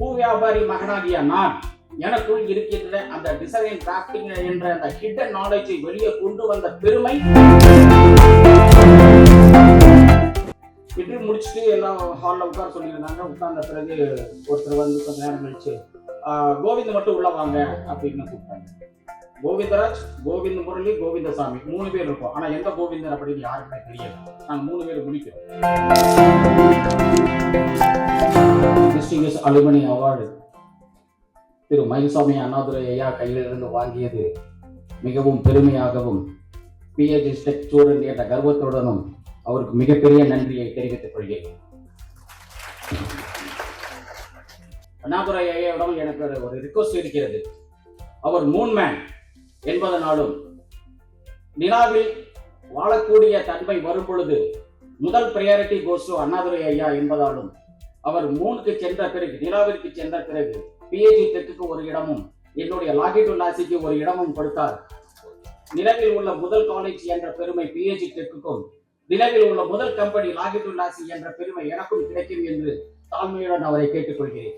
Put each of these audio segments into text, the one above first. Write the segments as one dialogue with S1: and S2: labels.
S1: பூ வியாபாரி மகனாகிய நான் எனக்குள் இருக்கின்ற அந்த டிசைன் டிராஃப்டிங் என்ற அந்த ஹிடன் நாலேஜை வெளியே கொண்டு வந்த பெருமை. இன்று முடிச்சுட்டு எல்லாம் ஹாலில் உட்கார சொல்லியிருந்தாங்க. உட்கார்ந்த பிறகு ஒருத்தர் வந்து கொஞ்ச நேரம் கழிச்சு கோவிந்த் மட்டும் உள்ள வாங்க அப்படின்னு கூப்பிட்டாங்க. கோவிந்தராஜ், கோவிந்த முரளி, கோவிந்தசாமி 3 பேர் இருக்கோம். ஆனா எந்த கோவிந்தன் அப்படின்னு யாருக்குமே தெரியல. நாங்க 3 பேர் முடிக்கிறோம். டிஸ்டிங்விஷ் அலுமினி அவார்டு திரு மயில்சாமி அண்ணாதுரை ஐயா கையிலிருந்து வாங்கியது மிகவும் பெருமையாகவும் PhD டெக் ஸ்டூடெண்ட் என்ற கர்வத்துடனும் அவருக்கு மிகப்பெரிய நன்றியை தெரிவித்துக் கொள்கிறேன். அண்ணாதுரை ஐயாவிடம் எனக்கு ஒரு ரிக்வஸ்ட் இருக்கிறது. அவர் மூன்மேன் என்பதனாலும் நிலாவில் வாழக்கூடிய தன்மை வரும் பொழுது முதல் பிரையாரிட்டி கோஸ் டு அண்ணாதுரை ஐயா என்பதாலும் அவர் மூனுக்கு சென்ற பிறகு, நிலாவிற்கு சென்ற பிறகு PhD டெக்குக்கு ஒரு இடமும் என்னுடைய லாகிட்டு லாசிக்கு ஒரு இடமும் கொடுத்தார். நிலவில் உள்ள முதல் காலேஜ் என்ற பெருமை PhD டெக்குக்கும், நிலவில் உள்ள முதல் கம்பெனி லாகிட்டு லாசி என்ற பெருமை எனக்கும் கிடைக்கும் என்று தாழ்மையுடன் அவரை கேட்டுக்கொள்கிறேன்.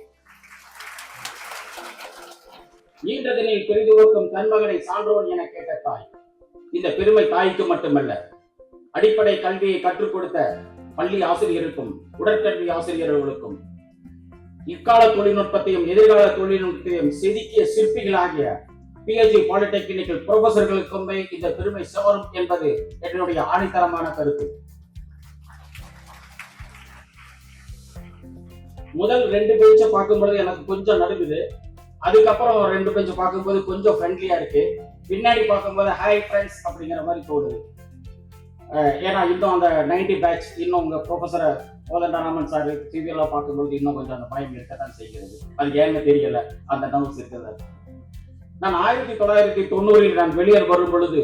S1: ஈன்றதனில் பெரிதுவக்கும் தன்மகனை சான்றோன் என கேட்ட தாய். இந்த பெருமை தாய்க்கு மட்டுமல்ல, அடிப்படை கல்வியை கற்றுக் கொடுத்த பள்ளி ஆசிரியருக்கும் உடற்கல்வி ஆசிரியர்களுக்கும், இக்கால தொழில்நுட்பத்தையும் எதிர்கால தொழில்நுட்பத்தையும் செதுக்கிய சிற்பிகளாகிய PhD பாலிடெக்னிக்கல் புரொஃபசர்களுக்கும் இந்த பெருமை சேரும் என்பது என்னுடைய ஆணித்தரமான கருத்து. முதல் 2 பேஜை பார்க்கும்போது எனக்கு கொஞ்சம் நடுங்குது. அதுக்கப்புறம் 2 பேஜ் பார்க்கும்போது கொஞ்சம் ஃப்ரெண்ட்லியா இருக்கு. பின்னாடி பார்க்கும்போது ஹாய் ஃப்ரெண்ட்ஸ் அப்படிங்கிற மாதிரி தோணுது. ஏன்னா இன்னும் அந்த 90 பேட்ச் இன்னும் உங்க ப்ரொஃபஸர் கோதண்டராமன் சார் டிவியெல்லாம் பார்க்கும்போது இன்னும் கொஞ்சம் அந்த பயம் இருக்கத்தான் செய்கிறது. அது ஏன்னு தெரியல, அந்த நர்வ்ஸ் இருக்கிறது. நான் 1990 நான் வெளியே வரும் பொழுது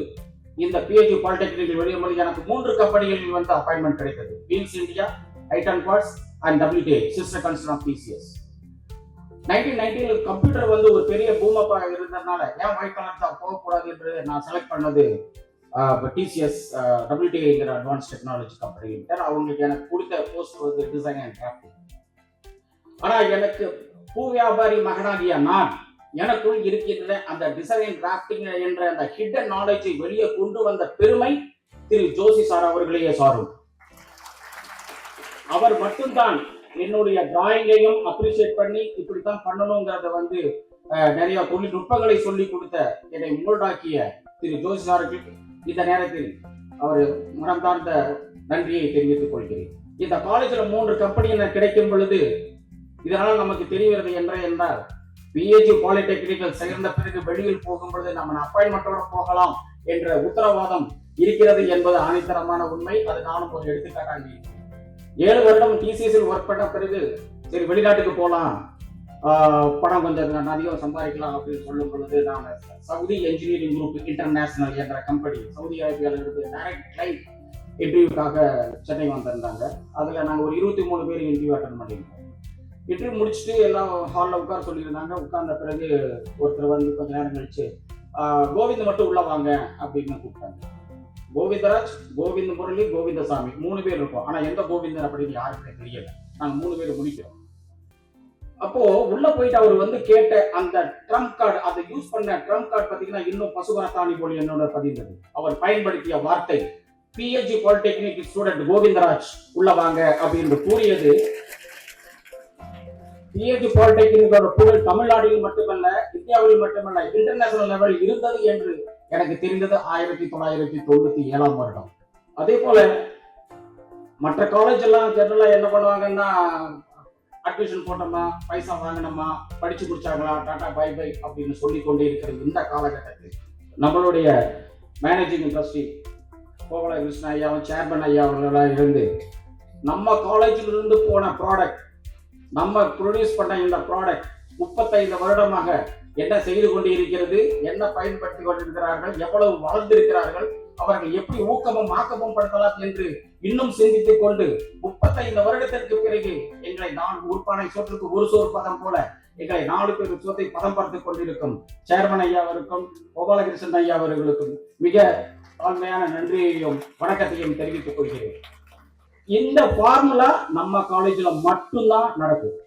S1: இந்த PhD பாலிடெக்னிக் வெளியே எனக்கு 3 கம்பெனிகளில் வந்து அப்பாயின்மெண்ட் கிடைத்தது. வீல்ஸ் இந்தியா, ஐட்டன் parts and WTA sister concern of TCS. 1990 computer வந்து ஒரு பெரிய பூமப்பா இருந்ததுனால ஏன் ஒயிட் கலர் தான் போகக்கூடாது என்று நான் செலக்ட் பண்ணது TCS WTAங்கிற அட்வான்ஸ் டெக்னாலஜி கம்பெனி. அவங்களுக்கு எனக்கு கொடுத்த போஸ்ட் வந்து டிசைன் அண்ட் டிராஃப்டிங். ஆனா எனக்கு பூ வியாபாரி மகனாகிய நான் எனக்குள் இருக்கின்ற அந்த டிசைன் டிராஃப்டிங் என்ற அந்த ஹிடன் நாலேஜை வெளியே கொண்டு வந்த பெருமை திரு ஜோஷி சார் அவர்களையே சாரும். அவர் மட்டும்தான் என்னுடைய டிராயிங்கையும் அப்ரிஷியேட் பண்ணி இப்படித்தான் பண்ணணுங்கிறத வந்து நிறைய தொழில்நுட்பங்களை சொல்லி கொடுத்த, என்னை முன்னோடாக்கிய திரு ஜோஷி சாருக்கு இந்த நேரத்தில் அவர் மனம் சார்ந்த நன்றியை தெரிவித்துக் கொள்கிறேன். இந்த காலேஜ்ல 3 கம்பெனி கிடைக்கும் பொழுது இதனால நமக்கு தெரிகிறது என்றால் PhD பாலிடெக்னிக்கல் சேர்ந்த பிறகு வெளியில் போகும் பொழுது நம்ம அப்பாயின்மெண்டோட போகலாம் என்ற உத்தரவாதம் இருக்கிறது என்பது ஆணித்தரமான உண்மை. அது நானும் ஒரு எடுத்துக்காட்டாக 7 வருடம் TCSல் ஒர்க் பண்ண பிறகு சரி வெளிநாட்டுக்கு போகலாம், பணம் கொஞ்சம் அதிகம் சம்பாதிக்கலாம் அப்படின்னு சொல்லும் பொழுது நான் சவுதி என்ஜினியரிங் குரூப் இன்டர்நேஷனல் என்ற கம்பெனி சவுதி அரேபியாவில் இருந்து டைரக்ட் கிளைண்ட் இன்டர்வியூக்காக சென்னை வந்திருந்தாங்க. அதில் நாங்கள் ஒரு 23 பேர் இன்டர்வியூ அட்டன் பண்ணியிருந்தோம். இன்டர்வியூ முடிச்சுட்டு எல்லாம் ஹாலில் உட்கார சொல்லியிருந்தாங்க. உட்கார்ந்த பிறகு ஒருத்தர் வந்து கொஞ்ச நேரம் கழிச்சு கோவிந்த் மட்டும் உள்ள வாங்க அப்படின்னு கூப்பிட்டாங்க. கோவிந்தராஜ், கோவிந்த முரளி, கோவிந்தசாமி 3 பேர் இருக்கோம். ஆனா எந்த கோவிந்தன் அப்படின்னு யாருக்குமே தெரியல. நாங்க 3 பேர் முடிக்கிறோம். அப்போ உள்ள போயிட்டு அவர் வந்து கேட்ட அந்த ட்ரம்ப் கார்டு, அதை யூஸ் பண்ண ட்ரம்ப் கார்டு பாத்தீங்கன்னா இன்னும் பசுபரத்தாணி போல என்னோட பதிந்தது. அவர் பயன்படுத்திய வார்த்தை PhD பாலிடெக்னிக் ஸ்டூடெண்ட் கோவிந்தராஜ் உள்ள வாங்க அப்படின்னு கூறியது. PhD பாலிடெக்னிக்கோட புகழ் தமிழ்நாட்டில் மட்டுமல்ல, இந்தியாவில் மட்டுமல்ல, இன்டர்நேஷனல் லெவல் இருந்தது என்று எனக்கு தெரிந்தது 1997ஆம் வருடம். அதே போல மற்ற காலேஜ் எல்லாம் ஜெனரலா என்ன பண்ணுவாங்கன்னா, அட்மிஷன் போட்டோமா, பைசா வாங்கினோமா, படிச்சு முடிச்சாங்களா, டாடா பை பை அப்படின்னு சொல்லி கொண்டே இருக்கிறது. இந்த காலகட்டத்தில் நம்மளுடைய மேனேஜிங் ட்ரஸ்டி கோவல கிருஷ்ண ஐயாவும் சேர்மன் ஐயாவெல்லாம் இருந்து நம்ம காலேஜில் இருந்து போன ப்ராடக்ட், நம்ம ப்ரொடியூஸ் பண்ண இந்த ப்ராடக்ட் 35 வருடமாக என்ன செய்து கொண்டு இருக்கிறது, என்ன பயன்படுத்தி கொண்டிருக்கிறார்கள், எவ்வளவு வளர்ந்திருக்கிறார்கள், அவர்கள் எப்படி ஊக்கமும் ஆக்கமும் படுத்தலாம் என்று இன்னும் சிந்தித்துக் கொண்டு 35 வருடத்திற்கு பிறகு எங்களை நான் உறுப்பானை சோற்றுக்கு ஒரு சோறு பதம் போல எங்களை 4 பேர் சோத்தை பதம் பார்த்துக் கொண்டிருக்கும் சேர்மன் ஐயா அவருக்கும் கோபாலகிருஷ்ணன் ஐயா அவர்களுக்கும் மிக தாழ்மையான நன்றியையும் வணக்கத்தையும் தெரிவித்துக் கொள்கிறேன். இந்த ஃபார்முலா நம்ம காலேஜ்ல மட்டும்தான் நடக்கும்.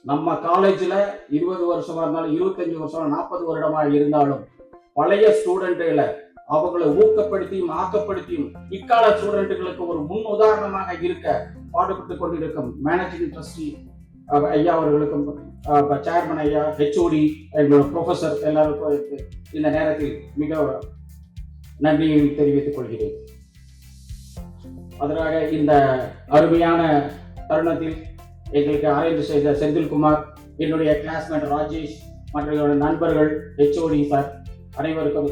S1: நம்ம காலேஜ்ல 20 வருஷமா இருந்தாலும் 25 வருஷம் 40 வருடமா இருந்தாலும் பழைய ஸ்டூடெண்ட்களை அவங்களை ஊக்கப்படுத்தியும் ஆக்கப்படுத்தியும் இக்கால ஸ்டூடெண்ட்டுகளுக்கு ஒரு முன் உதாரணமாக இருக்க பாடுபட்டுக் கொண்டிருக்கும் மேனேஜிங் ட்ரஸ்டி ஐயா அவர்களுக்கும் சேர்மன் ஐயா, ஹெச்ஓடி, எங்களோட ப்ரொஃபசர் எல்லாருக்கும் இந்த நேரத்தில் மிக நன்றியை தெரிவித்துக் கொள்கிறேன். அதற்காக இந்த அருமையான தருணத்தில் எங்களுக்கு அரேஞ்ச் செய்த செந்தில்குமார், என்னுடைய கிளாஸ்மேட் ராஜேஷ், மற்ற என்னோட நண்பர்கள், ஹெச்ஓடி சார் அனைவருக்கும்,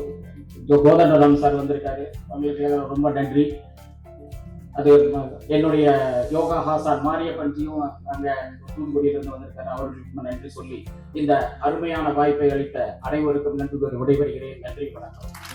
S1: கோதண்டராம் சார் வந்திருக்காரு, அவங்களுக்கு ரொம்ப நன்றி. அது என்னுடைய யோகா ஹாசான் மாரியப்பன்ஜியும் அங்கே தூத்துக்குடியிலிருந்து வந்திருக்காரு, அவர்களுக்கு நன்றி சொல்லி இந்த அருமையான வாய்ப்பை அளித்த அனைவருக்கும் நன்றி விடைபெறுகிறேன். நன்றி, வணக்கம்.